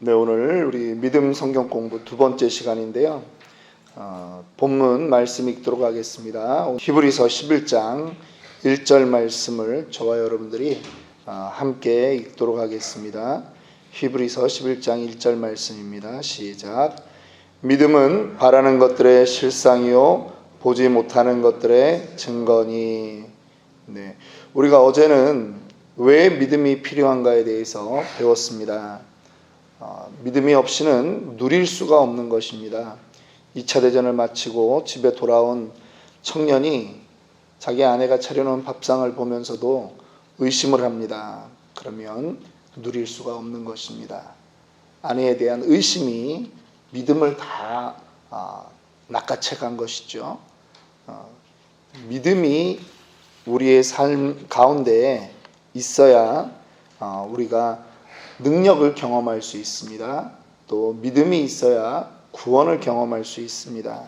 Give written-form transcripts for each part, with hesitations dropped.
네, 오늘 우리 믿음 성경 공부 두 번째 시간인데요. 본문 말씀 읽도록 하겠습니다. 히브리서 11장 1절 말씀을 저와 여러분들이 함께 읽도록 하겠습니다. 히브리서 11장 1절 말씀입니다. 시작. 믿음은 바라는 것들의 실상이요 보지 못하는 것들의 증거니. 네, 우리가 어제는 왜 믿음이 필요한가에 대해서 배웠습니다. 믿음이 없이는 누릴 수가 없는 것입니다. 2차 대전을 마치고 집에 돌아온 청년이 자기 아내가 차려놓은 밥상을 보면서도 의심을 합니다. 그러면 누릴 수가 없는 것입니다. 아내에 대한 의심이 믿음을 다 낚아채 간 것이죠. 믿음이 우리의 삶 가운데 있어야 우리가 능력을 경험할 수 있습니다. 또 믿음이 있어야 구원을 경험할 수 있습니다.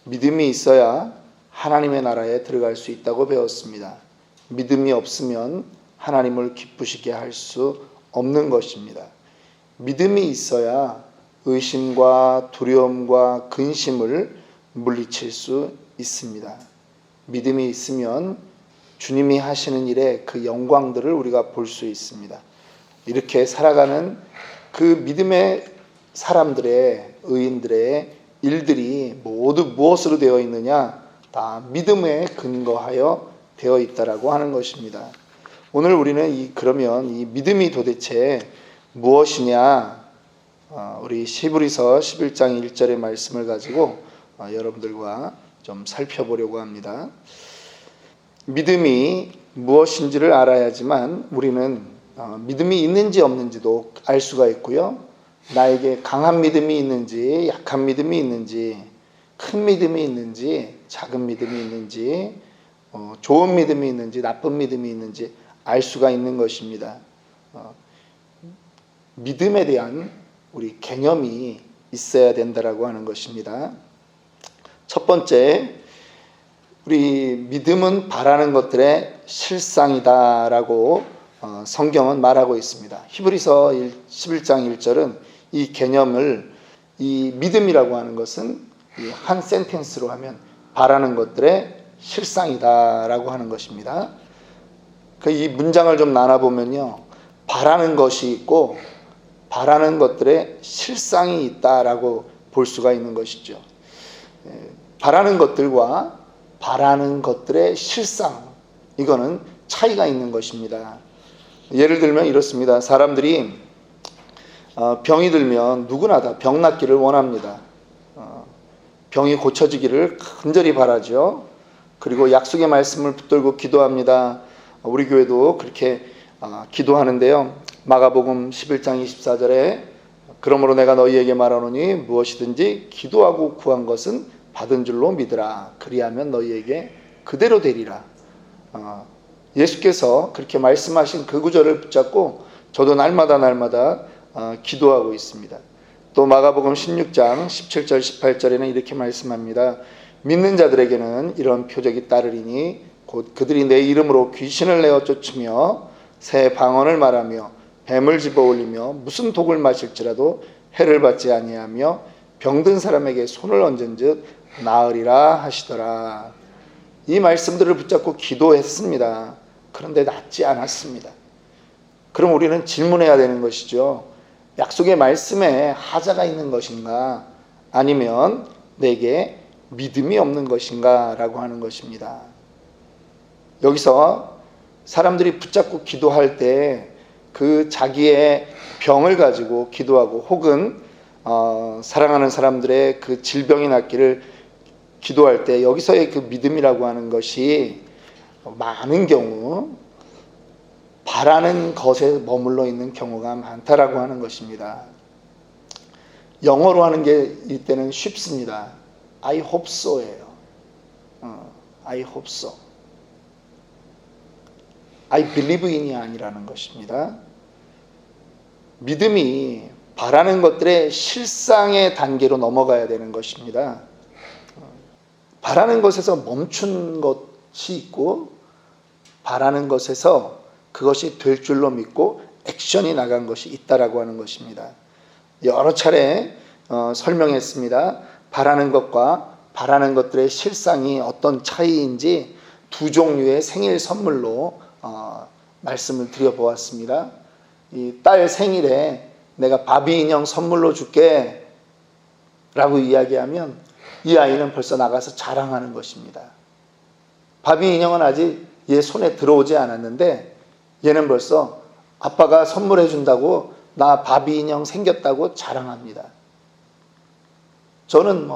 믿음이 있어야 하나님의 나라에 들어갈 수 있다고 배웠습니다. 믿음이 없으면 하나님을 기쁘시게 할 수 없는 것입니다. 믿음이 있어야 의심과 두려움과 근심을 물리칠 수 있습니다. 믿음이 있으면 주님이 하시는 일의 그 영광들을 우리가 볼 수 있습니다. 이렇게 살아가는 그 믿음의 사람들의, 의인들의 일들이 모두 무엇으로 되어 있느냐? 다 믿음에 근거하여 되어 있다라고 하는 것입니다. 오늘 우리는 그러면 이 믿음이 도대체 무엇이냐? 우리 히브리서 11장 1절의 말씀을 가지고 여러분들과 좀 살펴보려고 합니다. 믿음이 무엇인지를 알아야지만 우리는 믿음이 있는지 없는지도 알 수가 있고요. 나에게 강한 믿음이 있는지 약한 믿음이 있는지 큰 믿음이 있는지 작은 믿음이 있는지 좋은 믿음이 있는지 나쁜 믿음이 있는지 알 수가 있는 것입니다. 믿음에 대한 우리 개념이 있어야 된다라고 하는 것입니다. 첫 번째, 우리 믿음은 바라는 것들의 실상이다라고 성경은 말하고 있습니다. 히브리서 11장 1절은 이 개념을, 이 믿음이라고 하는 것은 한 센텐스로 하면 바라는 것들의 실상이다라고 하는 것입니다. 이 문장을 좀 나눠보면요, 바라는 것이 있고 바라는 것들의 실상이 있다라고 볼 수가 있는 것이죠. 바라는 것들과 바라는 것들의 실상, 이거는 차이가 있는 것입니다. 예를 들면 이렇습니다. 사람들이 병이 들면 누구나 다 병 낫기를 원합니다. 병이 고쳐지기를 간절히 바라죠. 그리고 약속의 말씀을 붙들고 기도합니다. 우리 교회도 그렇게 기도하는데요. 마가복음 11장 24절에 그러므로 내가 너희에게 말하노니 무엇이든지 기도하고 구한 것은 받은 줄로 믿으라. 그리하면 너희에게 그대로 되리라. 예수께서 그렇게 말씀하신 그 구절을 붙잡고 저도 날마다 기도하고 있습니다. 또 마가복음 16장 17절 18절에는 이렇게 말씀합니다. 믿는 자들에게는 이런 표적이 따르리니 곧 그들이 내 이름으로 귀신을 내어 쫓으며 새 방언을 말하며 뱀을 집어올리며 무슨 독을 마실지라도 해를 받지 아니하며 병든 사람에게 손을 얹은즉 나으리라 하시더라. 이 말씀들을 붙잡고 기도했습니다. 그런데 낫지 않았습니다. 그럼 우리는 질문해야 되는 것이죠. 약속의 말씀에 하자가 있는 것인가? 아니면 내게 믿음이 없는 것인가? 라고 하는 것입니다. 여기서 사람들이 붙잡고 기도할 때 그 자기의 병을 가지고 기도하고 혹은 사랑하는 사람들의 그 질병이 낫기를 기도할 때 여기서의 그 믿음이라고 하는 것이 많은 경우 바라는 것에 머물러 있는 경우가 많다라고 하는 것입니다. 영어로 하는 게 이때는 쉽습니다. I hope so예요. I hope so. I believe in이 아니라는 것입니다. 믿음이 바라는 것들의 실상의 단계로 넘어가야 되는 것입니다. 바라는 것에서 멈춘 것이 있고 바라는 것에서 그것이 될 줄로 믿고 액션이 나간 것이 있다라고 하는 것입니다. 여러 차례 설명했습니다. 바라는 것과 바라는 것들의 실상이 어떤 차이인지 두 종류의 생일 선물로 말씀을 드려보았습니다. 이 딸 생일에 내가 바비 인형 선물로 줄게 라고 이야기하면 이 아이는 벌써 나가서 자랑하는 것입니다. 바비 인형은 아직 얘 손에 들어오지 않았는데 얘는 벌써 아빠가 선물해 준다고 나 바비 인형 생겼다고 자랑합니다. 저는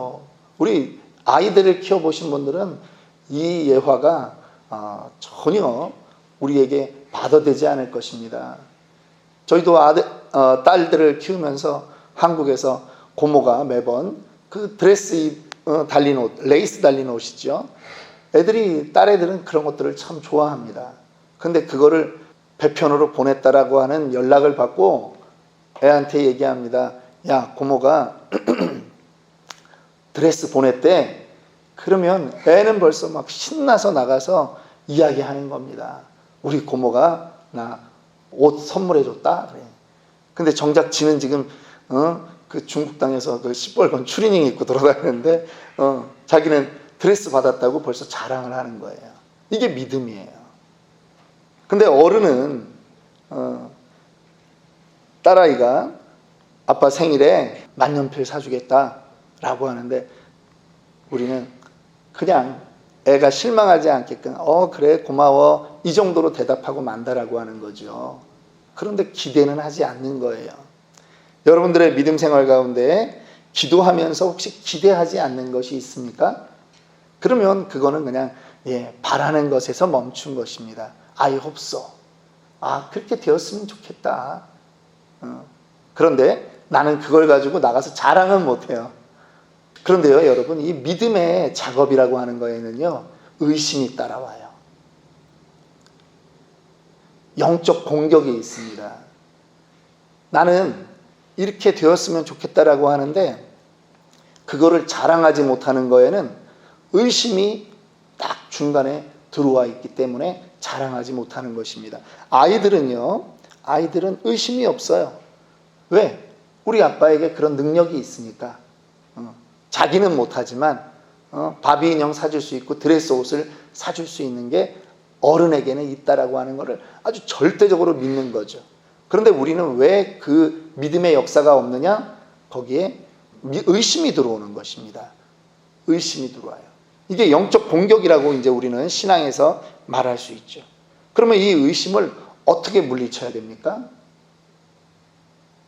우리 아이들을 키워보신 분들은 이 예화가 전혀 우리에게 받아들이지 않을 것입니다. 저희도 딸들을 키우면서 한국에서 고모가 매번 그 드레스 달린 옷, 레이스 달린 옷이죠. 딸애들은 그런 것들을 참 좋아합니다. 근데 그거를 배편으로 보냈다라고 하는 연락을 받고 애한테 얘기합니다. 야, 고모가 드레스 보냈대. 그러면 애는 벌써 막 신나서 나가서 이야기하는 겁니다. 우리 고모가 나 옷 선물해줬다. 그래. 근데 정작 지는 지금 그 중국 땅에서 그 시뻘건 추리닝 입고 돌아다니는데 자기는 드레스 받았다고 벌써 자랑을 하는 거예요. 이게 믿음이에요. 근데 어른은 딸아이가 아빠 생일에 만년필 사주겠다라고 하는데 우리는 그냥 애가 실망하지 않게끔 그래 고마워 이 정도로 대답하고 만다라고 하는 거죠. 그런데 기대는 하지 않는 거예요. 여러분들의 믿음 생활 가운데 기도하면서 혹시 기대하지 않는 것이 있습니까? 그러면 그거는 그냥 바라는 것에서 멈춘 것입니다. I hope so. 그렇게 되었으면 좋겠다. 그런데 나는 그걸 가지고 나가서 자랑은 못해요. 그런데요, 여러분, 이 믿음의 작업이라고 하는 거에는요, 의심이 따라와요. 영적 공격이 있습니다. 나는 이렇게 되었으면 좋겠다라고 하는데 그거를 자랑하지 못하는 거에는 의심이 딱 중간에 들어와 있기 때문에 자랑하지 못하는 것입니다. 아이들은 의심이 없어요. 왜? 우리 아빠에게 그런 능력이 있으니까. 자기는 못하지만 바비 인형 사줄 수 있고 드레스 옷을 사줄 수 있는 게 어른에게는 있다라고 하는 것을 아주 절대적으로 믿는 거죠. 그런데 우리는 왜 그 믿음의 역사가 없느냐? 거기에 의심이 들어오는 것입니다. 의심이 들어와요. 이게 영적 공격이라고 이제 우리는 신앙에서 말할 수 있죠. 그러면 이 의심을 어떻게 물리쳐야 됩니까?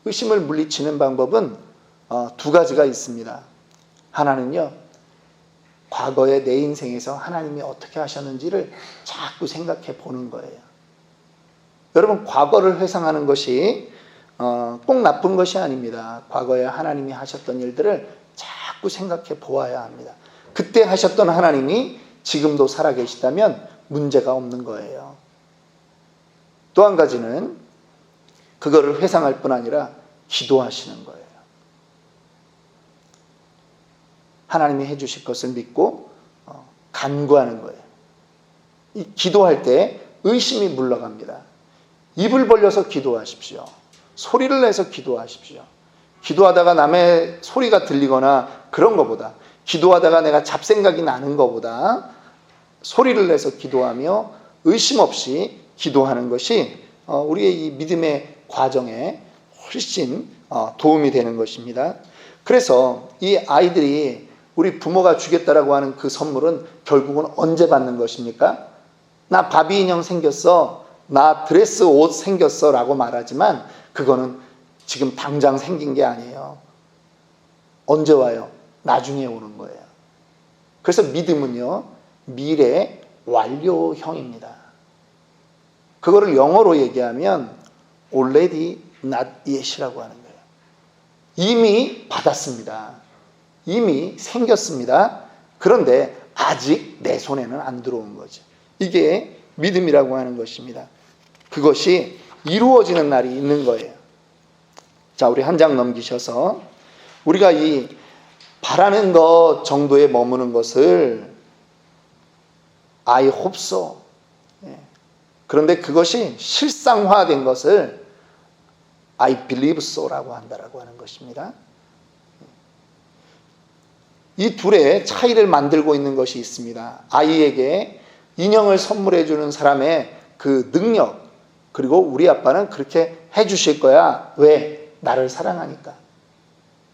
의심을 물리치는 방법은 두 가지가 있습니다. 하나는요, 과거의 내 인생에서 하나님이 어떻게 하셨는지를 자꾸 생각해 보는 거예요. 여러분, 과거를 회상하는 것이 꼭 나쁜 것이 아닙니다. 과거에 하나님이 하셨던 일들을 자꾸 생각해 보아야 합니다. 그때 하셨던 하나님이 지금도 살아계시다면 문제가 없는 거예요. 또 한 가지는 그거를 회상할 뿐 아니라 기도하시는 거예요. 하나님이 해주실 것을 믿고 간구하는 거예요. 이 기도할 때 의심이 물러갑니다. 입을 벌려서 기도하십시오. 소리를 내서 기도하십시오. 기도하다가 남의 소리가 들리거나 그런 것보다, 기도하다가 내가 잡생각이 나는 것보다 소리를 내서 기도하며 의심 없이 기도하는 것이 우리의 이 믿음의 과정에 훨씬 도움이 되는 것입니다. 그래서 이 아이들이 우리 부모가 주겠다라고 하는 그 선물은 결국은 언제 받는 것입니까? 나 바비 인형 생겼어, 나 드레스 옷 생겼어 라고 말하지만 그거는 지금 당장 생긴 게 아니에요. 언제 와요? 나중에 오는 거예요. 그래서 믿음은요, 미래 완료형입니다. 그거를 영어로 얘기하면 already not yet이라고 하는 거예요. 이미 받았습니다. 이미 생겼습니다. 그런데 아직 내 손에는 안 들어온 거죠. 이게 믿음이라고 하는 것입니다. 그것이 이루어지는 날이 있는 거예요. 자, 우리 한 장 넘기셔서 우리가 이 바라는 것 정도에 머무는 것을 I hope so. 그런데 그것이 실상화된 것을 I believe so라고 한다라고 하는 것입니다. 이 둘의 차이를 만들고 있는 것이 있습니다. 아이에게 인형을 선물해 주는 사람의 그 능력, 그리고 우리 아빠는 그렇게 해 주실 거야. 왜? 나를 사랑하니까.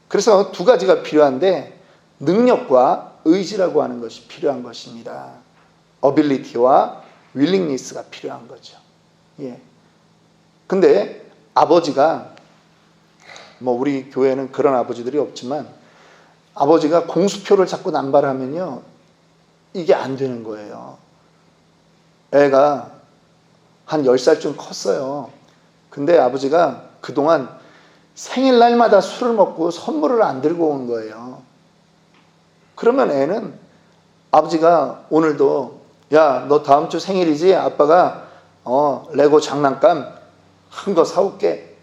그래서 두 가지가 필요한데 능력과 의지라고 하는 것이 필요한 것입니다. ability와 willingness가 필요한 거죠. 예. 근데 아버지가, 뭐 우리 교회는 그런 아버지들이 없지만, 아버지가 공수표를 자꾸 남발하면요, 이게 안 되는 거예요. 애가 한 10살쯤 컸어요. 근데 아버지가 그동안 생일날마다 술을 먹고 선물을 안 들고 온 거예요. 그러면 애는, 아버지가 오늘도 야, 너 다음 주 생일이지? 아빠가 레고 장난감 큰 거 사올게.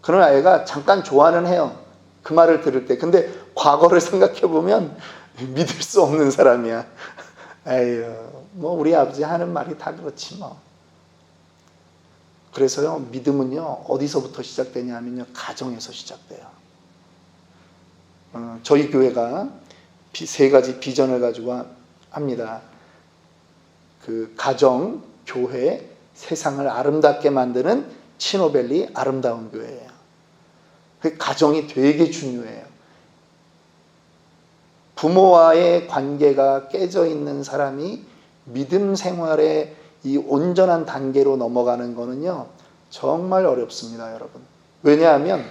그러나 애가 잠깐 좋아는 해요. 그 말을 들을 때. 근데 과거를 생각해 보면 믿을 수 없는 사람이야. 에휴, 뭐 우리 아버지 하는 말이 다 그렇지 뭐. 그래서요, 믿음은요, 어디서부터 시작되냐면요, 가정에서 시작돼요. 저희 교회가 세 가지 비전을 가지고 합니다. 그 가정, 교회, 세상을 아름답게 만드는 치노밸리 아름다운 교회예요. 그 가정이 되게 중요해요. 부모와의 관계가 깨져 있는 사람이 믿음 생활의 이 온전한 단계로 넘어가는 거는요, 정말 어렵습니다, 여러분. 왜냐하면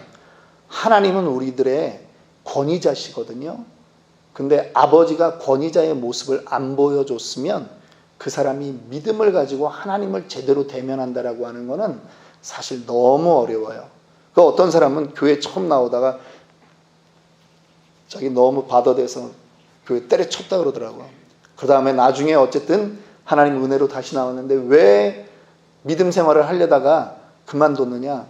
하나님은 우리들의 권위자시거든요. 근데 아버지가 권위자의 모습을 안 보여줬으면 그 사람이 믿음을 가지고 하나님을 제대로 대면한다라고 하는 거는 사실 너무 어려워요. 그 어떤 사람은 교회 처음 나오다가 자기 너무 받아대서 교회 때려쳤다 그러더라고요. 그 다음에 나중에 어쨌든 하나님 은혜로 다시 나왔는데 왜 믿음 생활을 하려다가 그만뒀느냐?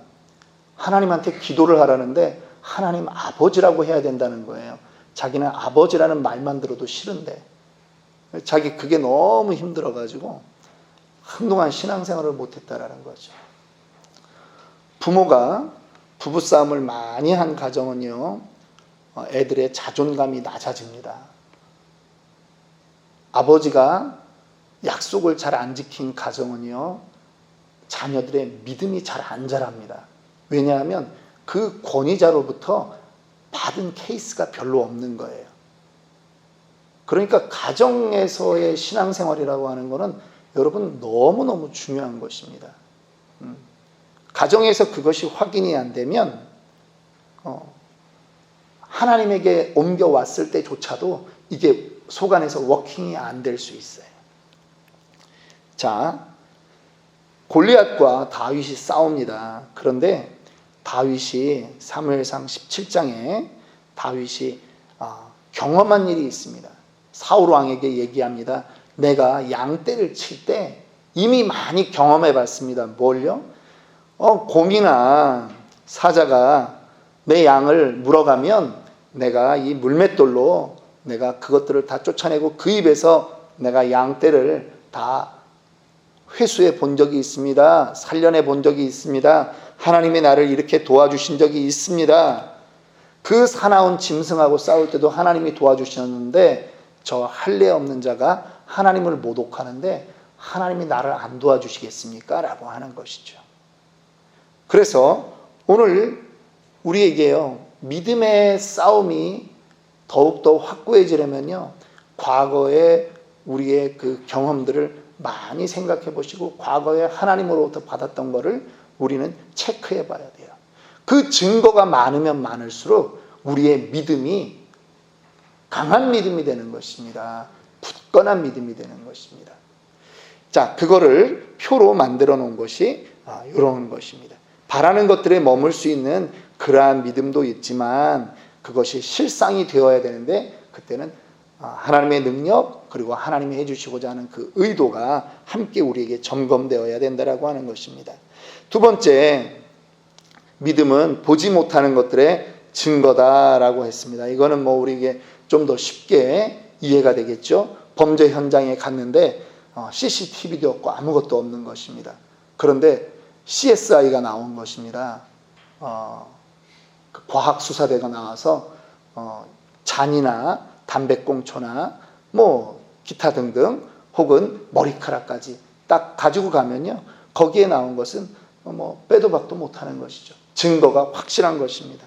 하나님한테 기도를 하라는데 하나님 아버지라고 해야 된다는 거예요. 자기는 아버지라는 말만 들어도 싫은데 자기 그게 너무 힘들어가지고 한동안 신앙생활을 못했다라는 거죠. 부모가 부부싸움을 많이 한 가정은요, 애들의 자존감이 낮아집니다. 아버지가 약속을 잘 안 지킨 가정은요, 자녀들의 믿음이 잘 안 자랍니다. 왜냐하면 그 권위자로부터 받은 케이스가 별로 없는 거예요. 그러니까 가정에서의 신앙생활이라고 하는 것은 여러분 너무너무 중요한 것입니다. 가정에서 그것이 확인이 안 되면 하나님에게 옮겨왔을 때조차도 이게 속 안에서 워킹이 안 될 수 있어요. 자, 골리앗과 다윗이 싸웁니다. 그런데 다윗이 사무엘상 17장에 다윗이 경험한 일이 있습니다. 사울 왕에게 얘기합니다. 내가 양떼를 칠 때 이미 많이 경험해 봤습니다. 뭘요? 곰이나 사자가 내 양을 물어가면 내가 이 물맷돌로 내가 그것들을 다 쫓아내고 그 입에서 내가 양떼를 다 회수해 본 적이 있습니다. 살려내 본 적이 있습니다. 하나님이 나를 이렇게 도와주신 적이 있습니다. 그 사나운 짐승하고 싸울 때도 하나님이 도와주셨는데 저 할례 없는 자가 하나님을 모독하는데 하나님이 나를 안 도와주시겠습니까? 라고 하는 것이죠. 그래서 오늘 우리에게요, 믿음의 싸움이 더욱더 확고해지려면요, 과거의 우리의 그 경험들을 많이 생각해 보시고 과거에 하나님으로부터 받았던 것을 우리는 체크해 봐야 돼요. 그 증거가 많으면 많을수록 우리의 믿음이 강한 믿음이 되는 것입니다. 굳건한 믿음이 되는 것입니다. 자, 그거를 표로 만들어 놓은 것이 이런 것입니다. 바라는 것들에 머물 수 있는 그러한 믿음도 있지만 그것이 실상이 되어야 되는데 그때는 하나님의 능력 그리고 하나님이 해주시고자 하는 그 의도가 함께 우리에게 점검되어야 된다라고 하는 것입니다. 두 번째, 믿음은 보지 못하는 것들의 증거다라고 했습니다. 이거는 뭐 우리에게 좀 더 쉽게 이해가 되겠죠. 범죄 현장에 갔는데 CCTV도 없고 아무것도 없는 것입니다. 그런데 CSI가 나온 것입니다. 그 과학 수사대가 나와서 잔이나 담배꽁초나 뭐 기타 등등 혹은 머리카락까지 딱 가지고 가면요, 거기에 나온 것은 뭐 빼도 박도 못하는 것이죠. 증거가 확실한 것입니다.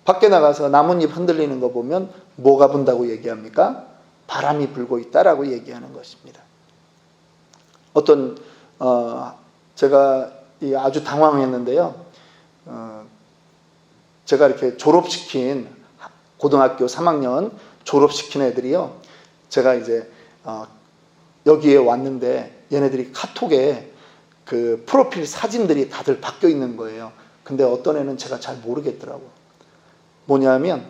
밖에 나가서 나뭇잎 흔들리는 거 보면 뭐가 분다고 얘기합니까? 바람이 불고 있다라고 얘기하는 것입니다. 어떤 제가 아주 당황했는데요. 제가 이렇게 졸업시킨 고등학교 3학년 졸업시킨 애들이요, 제가 이제 여기에 왔는데 얘네들이 카톡에 그 프로필 사진들이 다들 바뀌어 있는 거예요. 근데 어떤 애는 제가 잘 모르겠더라고요. 뭐냐면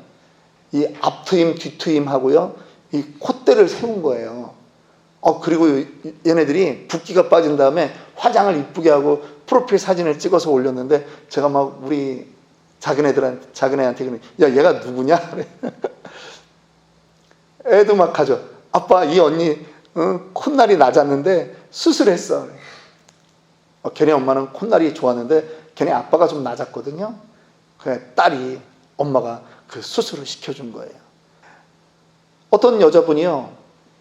이 앞트임 뒤트임 하고요, 이 콧대를 세운 거예요. 그리고 얘네들이 붓기가 빠진 다음에 화장을 이쁘게 하고 프로필 사진을 찍어서 올렸는데, 제가 막 우리 작은 애한테 그러니, 야, 얘가 누구냐? 애도 막 하죠. 아빠, 이 언니 콧날이 낮았는데 수술했어. 걔네 엄마는 콧날이 좋았는데 걔네 아빠가 좀 낮았거든요. 그래, 딸이 엄마가 그 수술을 시켜준 거예요. 어떤 여자분이요,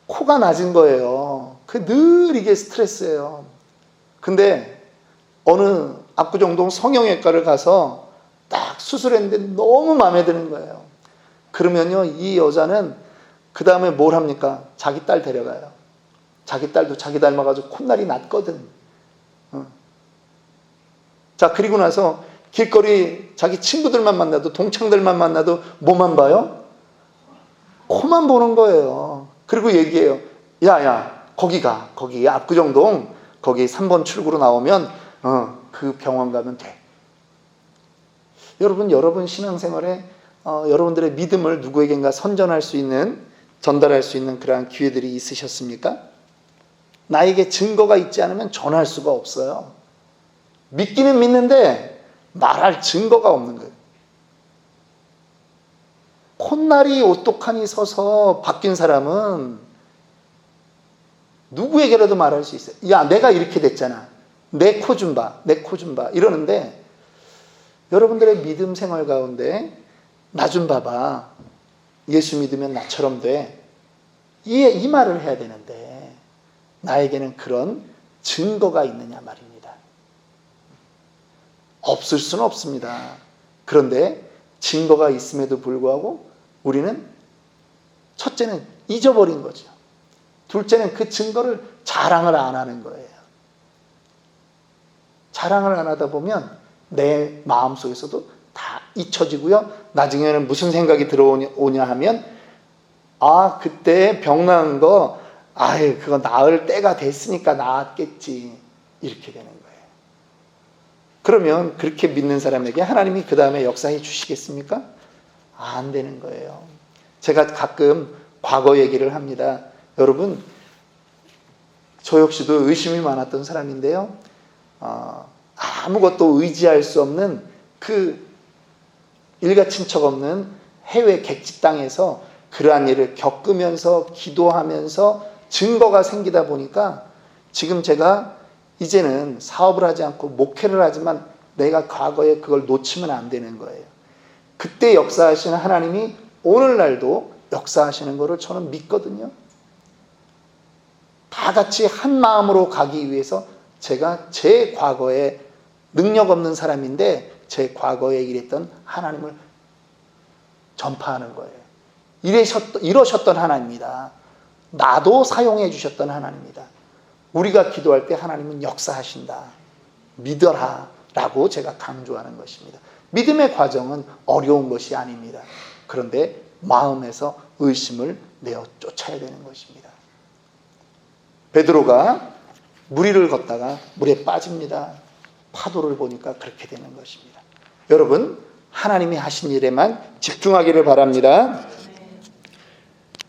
코가 낮은 거예요. 그 늘 이게 스트레스예요. 근데 어느 압구정동 성형외과를 가서 딱 수술했는데 너무 마음에 드는 거예요. 그러면요, 이 여자는 그 다음에 뭘 합니까? 자기 딸 데려가요. 자기 딸도 자기 닮아가지고 콧날이 낮거든. 자, 그리고 나서 길거리 자기 친구들만 만나도, 동창들만 만나도 뭐만 봐요? 코만 보는 거예요. 그리고 얘기해요. 야, 거기 가. 거기 압구정동 거기 3번 출구로 나오면 그 병원 가면 돼. 여러분 신앙생활에 여러분들의 믿음을 누구에겐가 선전할 수 있는, 전달할 수 있는 그러한 기회들이 있으셨습니까? 나에게 증거가 있지 않으면 전할 수가 없어요. 믿기는 믿는데 말할 증거가 없는 거예요. 콧날이 오똑하니 서서 바뀐 사람은 누구에게라도 말할 수 있어요. 야, 내가 이렇게 됐잖아. 내 코 좀 봐. 내 코 좀 봐. 이러는데, 여러분들의 믿음 생활 가운데 나 좀 봐봐. 예수 믿으면 나처럼 돼. 이 말을 해야 되는데 나에게는 그런 증거가 있느냐 말입니다. 없을 수는 없습니다. 그런데 증거가 있음에도 불구하고 우리는 첫째는 잊어버린 거죠. 둘째는 그 증거를 자랑을 안 하는 거예요. 자랑을 안 하다 보면 내 마음속에서도 다 잊혀지고요. 나중에는 무슨 생각이 들어오냐 하면, 그때 병 나은 거, 그거 나을 때가 됐으니까 나았겠지. 이렇게 되는 거예요. 그러면 그렇게 믿는 사람에게 하나님이 그 다음에 역사해 주시겠습니까? 안 되는 거예요. 제가 가끔 과거 얘기를 합니다. 여러분, 저 역시도 의심이 많았던 사람인데요. 아무것도 의지할 수 없는 그 일가친척 없는 해외 객지 땅에서 그러한 일을 겪으면서 기도하면서 증거가 생기다 보니까 지금 제가 이제는 사업을 하지 않고 목회를 하지만 내가 과거에 그걸 놓치면 안 되는 거예요. 그때 역사하시는 하나님이 오늘날도 역사하시는 것을 저는 믿거든요. 다 같이 한 마음으로 가기 위해서 제가 제 과거에 능력 없는 사람인데 제 과거에 일했던 하나님을 전파하는 거예요. 이러셨던 하나님이다. 나도 사용해 주셨던 하나님이다. 우리가 기도할 때 하나님은 역사하신다. 믿어라 라고 제가 강조하는 것입니다. 믿음의 과정은 어려운 것이 아닙니다. 그런데 마음에서 의심을 내어 쫓아야 되는 것입니다. 베드로가 물 위를 걷다가 물에 빠집니다. 파도를 보니까 그렇게 되는 것입니다. 여러분, 하나님이 하신 일에만 집중하기를 바랍니다.